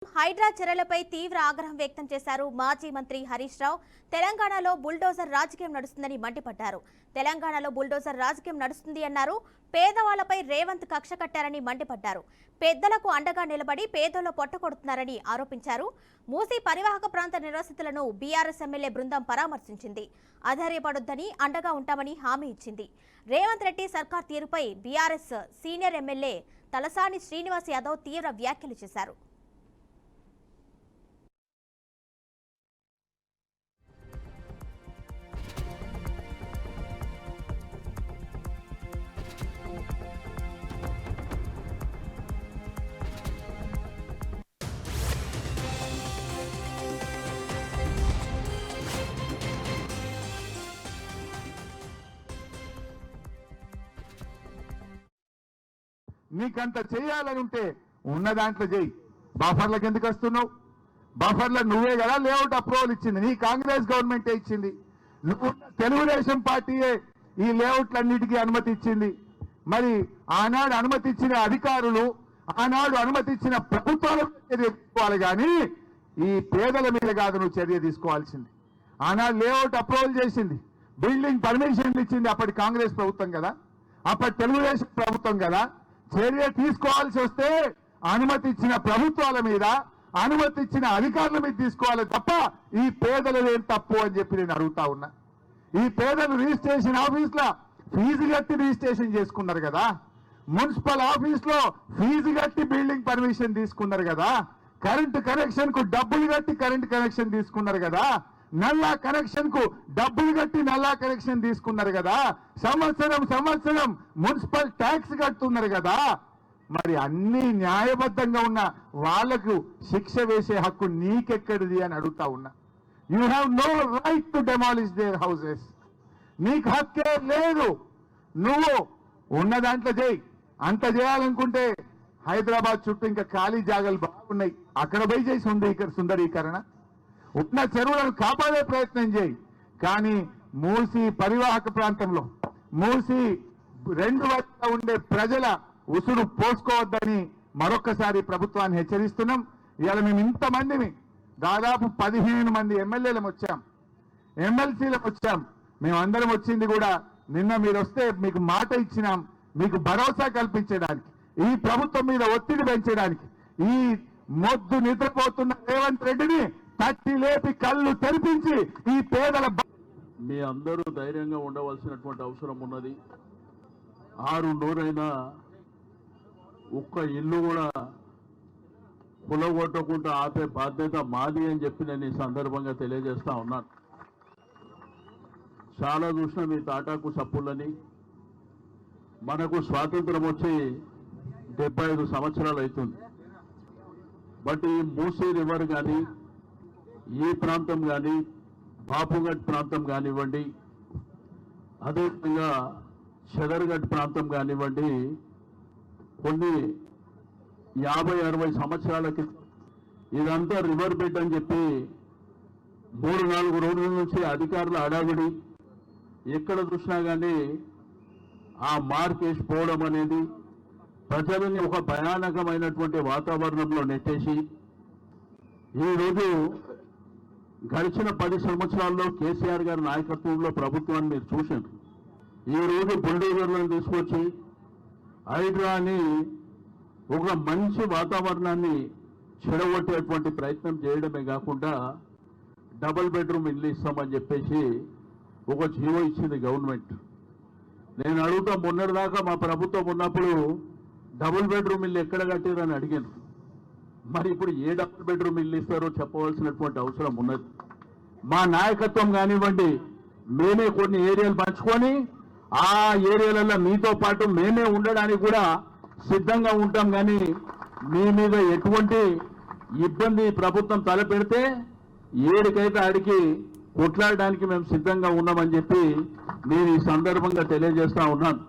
హైడ్రా చర్యలపై తీవ్ర ఆగ్రహం వ్యక్తం చేశారు మాజీ మంత్రి హరీష్ రావు. తెలంగాణలో బుల్డోజర్ రాజకీయం నడుస్తుందని మండిపడ్డారు. తెలంగాణలో బుల్డోజర్ రాజకీయం నడుస్తుంది అన్నారు. పేదవాళ్లపై రేవంత్ కక్ష కట్టారని మండిపడ్డారు. పెద్దలకు అండగా నిలబడి పేదోళ్ల పొట్టకొడుతున్నారని ఆరోపించారు. మూసీ పరివాహక ప్రాంత నివాసితులను బీఆర్ఎస్ ఎమ్మెల్యే బృందం పరామర్శించింది. అధైర్యపడొద్దని అండగా ఉంటామని హామీ ఇచ్చింది. రేవంత్ రెడ్డి సర్కార్ తీరుపై BRS senior MLA Talasani Srinivas Yadav తీవ్ర వ్యాఖ్యలు చేశారు. నీకంత చేయాలని ఉంటే ఉన్న దాంట్లో చేయి. బఫర్లకు ఎందుకు వస్తున్నావు? బఫర్లకు నువ్వే కదా లేఅవుట్ అప్రూవల్ ఇచ్చింది, నీ కాంగ్రెస్ గవర్నమెంటే ఇచ్చింది. నువ్వు తెలుగుదేశం పార్టీయే ఈ లేఅవుట్లన్నిటికీ అనుమతి ఇచ్చింది. మరి ఆనాడు అనుమతి ఇచ్చిన అధికారులు, ఆనాడు అనుమతి ఇచ్చిన ప్రభుత్వాల చర్య తీసుకోవాలి, కానీ ఈ పేదల మీద కాదు నువ్వు చర్య తీసుకోవాల్సింది. ఆనాడు లేఅవుట్ అప్రూవల్ చేసింది, బిల్డింగ్ పర్మిషన్లు ఇచ్చింది అప్పటి కాంగ్రెస్ ప్రభుత్వం కదా, అప్పటి తెలుగుదేశం ప్రభుత్వం కదా. చర్య తీసుకోవాల్సి వస్తే అనుమతి ఇచ్చిన ప్రభుత్వాల మీద, అనుమతి ఇచ్చిన అధికారుల మీద తీసుకోవాలి తప్ప ఈ పేదలదేం తప్పు అని చెప్పి నేను అడుగుతా ఉన్నా. ఈ పేదలు రిజిస్ట్రేషన్ ఆఫీస్లో ఫీజు కట్టి రిజిస్ట్రేషన్ చేసుకున్నారు కదా, మున్సిపల్ ఆఫీస్లో ఫీజు కట్టి బిల్డింగ్ పర్మిషన్ తీసుకున్నారు కదా, కరెంటు కనెక్షన్ కు డబ్బులు కట్టి కరెంటు కనెక్షన్ తీసుకున్నారు కదా, నల్లా కనెక్షన్ కు డబ్బులు కట్టి నల్లా కనెక్షన్ తీసుకున్నారు కదా, సంవత్సరం మున్సిపల్ ట్యాక్స్ కడుతున్నారు కదా. మరి అన్ని న్యాయబద్ధంగా ఉన్న వాళ్లకు శిక్ష వేసే హక్కు నీకెక్కడిది అని అడుగుతా ఉన్నా. You have no right to demolish their houses. నీకు హక్కే లేదు. నువ్వు ఉన్న దాంట్లో చేయి. అంత చేయాలనుకుంటే హైదరాబాద్ చుట్టూ ఇంకా ఖాళీ జాగాలు బాగున్నాయి, అక్కడ పోయి చేసి సుందరీకరణ. ఉన్న చెరువులను కాపాడే ప్రయత్నం చేయి. కానీ మూసీ పరివాహక ప్రాంతంలో, మూసీ రెండు వైపులా ఉండే ప్రజల ఉసురు పోసుకోవద్దని మరొక్కసారి ప్రభుత్వాన్ని హెచ్చరిస్తున్నాం. ఇవాళ మేము ఇంతమందిని, దాదాపు 15 మంది ఎమ్మెల్యేలం వచ్చాం, ఎమ్మెల్సీలకు వచ్చాం. మేమందరం వచ్చింది కూడా నిన్న మీరు వస్తే మీకు మాట ఇచ్చినాం, మీకు భరోసా కల్పించడానికి, ఈ ప్రభుత్వం మీద ఒత్తిడి పెంచడానికి. ఈ మొద్దు నిద్రపోతున్న రేవంత్ రెడ్డిని తట్టి లేపి కళ్ళు తెరిపించి ఈ పేదల మీ అందరూ ధైర్యంగా ఉండవలసినటువంటి అవసరం ఉన్నది. 6 నూరైనా ఒక్క ఇల్లు కూడా కులగొట్టకుండా ఆపే బాధ్యత మాది అని చెప్పి నేను ఈ సందర్భంగా తెలియజేస్తా ఉన్నాను. చాలా చూసిన మీ తాటాకు సప్పులని. మనకు స్వాతంత్రం వచ్చి 75 సంవత్సరాలు అవుతుంది. బట్ ఈ మూసీ రివర్ కానీ, ఈ ప్రాంతం కానీ, బాపుఘట్ ప్రాంతం కానివ్వండి, అదేవిధంగా షదర్ఘట్ ప్రాంతం కానివ్వండి, కొన్ని 50-60 సంవత్సరాలకి ఇదంతా రివర్ బెడ్ అని చెప్పి 3-4 రోజుల నుంచి అధికారుల అడావిడి, ఎక్కడ చూసినా కానీ ఆ మార్క్ వేసిపోవడం అనేది ప్రజలని ఒక భయానకమైనటువంటి వాతావరణంలో నెట్టేసి, ఈరోజు గడిచిన 10 సంవత్సరాల్లో కేసీఆర్ గారి నాయకత్వంలో ప్రభుత్వాన్ని మీరు చూశారు. ఈరోజు బుల్డోజర్లను తీసుకొచ్చి హైడ్రాని ఒక మంచి వాతావరణాన్ని చెడగొట్టేటువంటి ప్రయత్నం చేయడమే కాకుండా డబుల్ బెడ్రూమ్ ఇల్లు ఇస్తామని చెప్పేసి ఒక జీవో ఇచ్చింది గవర్నమెంట్. నేను అడుగుతా, మొన్నటిదాకా మా ప్రభుత్వం ఉన్నప్పుడు డబుల్ బెడ్రూమ్ ఇల్లు ఎక్కడ కట్టారని అడిగాను. మరి ఇప్పుడు ఏ డబుల్ బెడ్రూమ్ ఇల్లు ఇస్తారో చెప్పవలసినటువంటి అవసరం ఉన్నది. మా నాయకత్వం కానివ్వండి, మేమే కొన్ని ఏరియాలు పంచుకొని ఆ ఏరియాలలో మీతో పాటు మేమే ఉండడానికి కూడా సిద్ధంగా ఉంటాం. కానీ మీ మీద ఎటువంటి ఇబ్బంది ప్రభుత్వం తలపెడితే ఏడికైతే ఆడికి కొట్లాడడానికి మేము సిద్ధంగా ఉన్నామని చెప్పి నేను ఈ సందర్భంగా తెలియజేస్తా ఉన్నాను.